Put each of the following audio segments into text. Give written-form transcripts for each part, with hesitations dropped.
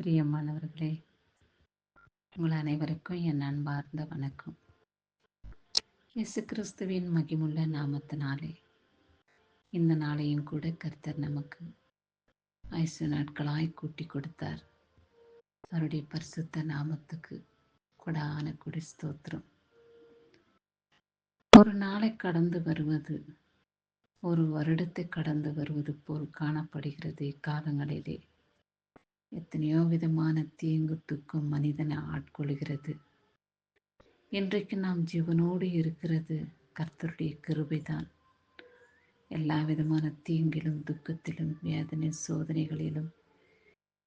பிரியமானவர்களே, உங்கள் அனைவருக்கும் என் அன்பார்ந்த வணக்கம். இயேசு கிறிஸ்துவின் மகிமுள்ள நாமத்தினாலே இந்த நாளையும் கூட கர்த்தர் நமக்கு ஆயுசு நாட்களாய் கூட்டி கொடுத்தார். அவருடைய பரிசுத்த நாமத்துக்கு கொடான கொடி ஸ்தோத்திரம். ஒரு நாளை கடந்து வருவது ஒரு வருடத்தை கடந்து வருவது போல் காணப்படுகிறது. இக்காலங்களிலே எத்தனையோ விதமான தீங்கு துக்கம் மனிதனை ஆட்கொள்கிறது. இன்றைக்கு நாம் ஜீவனோடு இருக்கிறது கர்த்தருடைய கிருபைதான். எல்லா விதமான தீங்கிலும் துக்கத்திலும் வேதனை சோதனைகளிலும்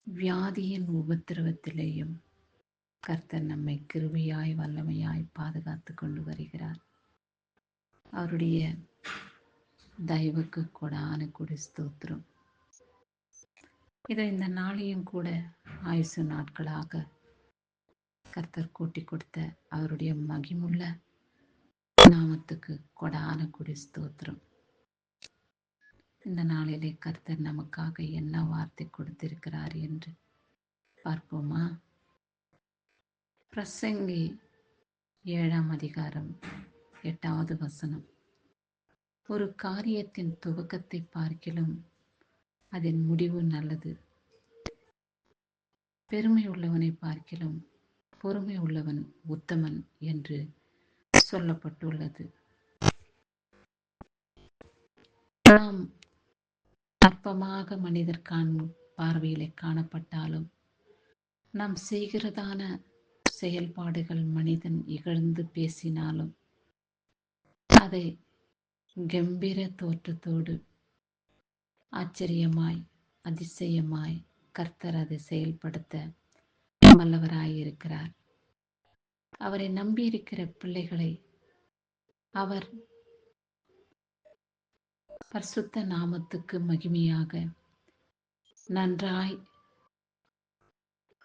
வியாதியின் உபத்திரவத்திலேயும் கர்த்தர் நம்மை கிருபையாய் வல்லமையாய் பாதுகாத்து கொண்டு வருகிறார். அவருடைய தயவுக்கு கொடான கொடி ஸ்தோத்திரம். இந்த நாளையும் கூட ஆயுசு நாட்களாக கர்த்தர் கூட்டி கொடுத்த அவருடைய மகிமுள்ள நாமத்துக்கு கொடான கொடி ஸ்தோத்திரம். இந்த நாளிலே கர்த்தர் நமக்காக என்ன வார்த்தை கொடுத்திருக்கிறார் என்று பார்ப்போமா? பிரசங்கி 7ஆம் அதிகாரம் 8வது வசனம். ஒரு காரியத்தின் துவக்கத்தை பார்க்கிலும் அதன் முடிவு நல்லது. பெருமை உள்ளவனை பார்க்கிலும் பொறுமை உள்ளவன் உத்தமன் என்று சொல்லப்பட்டுள்ளது. நாம் அற்பமாக மனிதர் பார்வையிலே காணப்பட்டாலும் நாம் செய்கிறதான செயல்பாடுகள் மனிதன் இகழ்ந்து பேசினாலும் அதை கம்பீர தோற்றத்தோடு ஆச்சரியமாய் அதிசயமாய் கர்த்தர் அதை செயல்படுத்த வல்லவராயிருக்கிறார். அவரை நம்பியிருக்கிற பிள்ளைகளை அவர் பரிசுத்த நாமத்துக்கு மகிமையாக நன்றாய்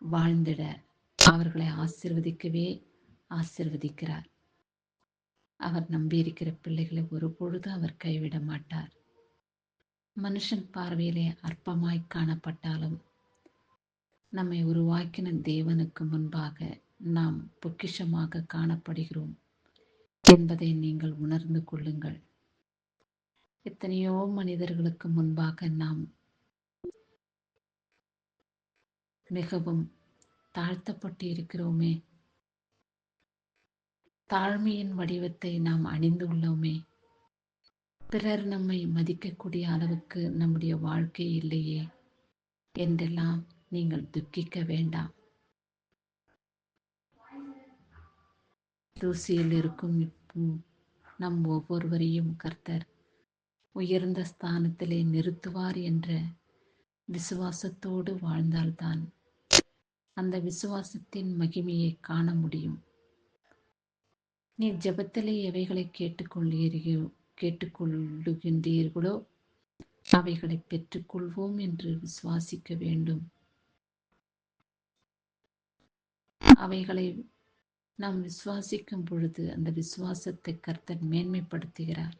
வாழ்ந்திட அவர்களை ஆசீர்வதிக்கவே ஆசீர்வதிக்கிறார். அவர் நம்பியிருக்கிற பிள்ளைகளை ஒருபொழுது அவர் கைவிட மாட்டார். மனுஷன் பார்வையிலே அற்பமாய் காணப்பட்டாலும் நம்மை உருவாக்கின தேவனுக்கு முன்பாக நாம் பொக்கிஷமாக காணப்படுகிறோம் என்பதை நீங்கள் உணர்ந்து கொள்ளுங்கள். எத்தனையோ மனிதர்களுக்கு முன்பாக நாம் மிகவும் தாழ்த்தப்பட்டு இருக்கிறோமே. தாழ்மையின் வடிவத்தை நாம் அணிந்து உள்ளோமே. பிறர் நம்மை மதிக்கக்கூடிய அளவுக்கு நம்முடைய வாழ்க்கை இல்லையே என்றெல்லாம் நீங்கள் துக்கிக்க வேண்டாம். தூசியில் இருக்கும் நம் ஒவ்வொருவரையும் கர்த்தர் உயர்ந்த ஸ்தானத்திலே நிறுத்துவார் என்ற விசுவாசத்தோடு வாழ்ந்தால்தான் அந்த விசுவாசத்தின் மகிமையை காண முடியும். நீ ஜெபத்திலே எவைகளை கேட்டுக்கொள்ளுகின்றீர்களோ அவைகளை பெற்றுக்கொள்வோம் என்று விசுவாசிக்க வேண்டும். அவைகளை நாம் விசுவாசிக்கும் பொழுது அந்த விசுவாசத்தை கர்த்தர் மேன்மைப்படுத்துகிறார்,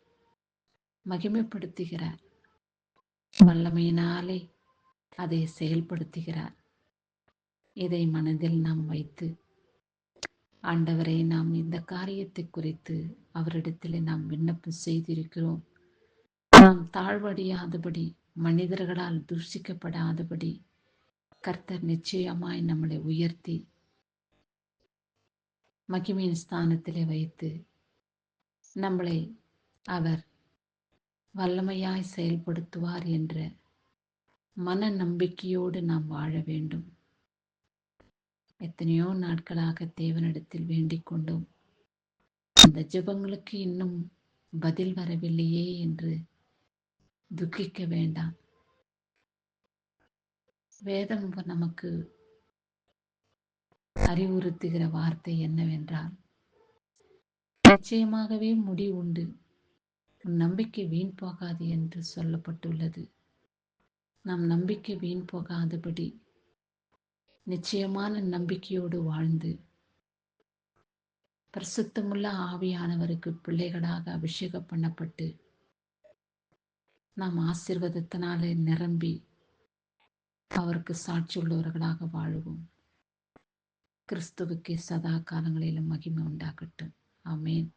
மகிமைப்படுத்துகிறார், வல்லமையினாலே அதை செயல்படுத்துகிறார். இதை மனதில் நாம் வைத்து ஆண்டவரை நாம் இந்த காரியத்தை குறித்து அவரிடத்திலே நாம் விண்ணப்பம் செய்திருக்கிறோம். நாம் தாழ்வடையாதபடி மனிதர்களால் தூஷிக்கப்படாதபடி கர்த்தர் நிச்சயமாய் நம்மளை உயர்த்தி மகிமையின் ஸ்தானத்திலே வைத்து நம்மளை அவர் வல்லமையாய் செயல்படுத்துவார் என்ற மன நம்பிக்கையோடு நாம் வாழ வேண்டும். எத்தனையோ நாட்களாக தேவனிடத்தில் வேண்டிக் கொண்டோம். அந்த ஜெபங்களுக்கு இன்னும் பதில் வரவில்லையே என்று துக்கிக்க வேண்டாம். வேதம் நமக்கு அறிவுறுத்துகிற வார்த்தை என்னவென்றால், நிச்சயமாகவே முடிவு உண்டு, உன் நம்பிக்கை வீண் போகாது என்று சொல்லப்பட்டுள்ளது. நம் நம்பிக்கை வீண் போகாதபடி நிச்சயமான நம்பிக்கையோடு வாழ்ந்து பரிசுத்தமுள்ள ஆவியானவருக்கு பிள்ளைகளாக அபிஷேகம் பண்ணப்பட்டு நாம் ஆசீர்வாதத்தினாலே நிரம்பி அவருக்கு சாட்சியுள்ளவர்களாக வாழுவோம். கிறிஸ்துவுக்கே சதா காலங்களிலும் மகிமை உண்டாகட்டும். ஆமேன்.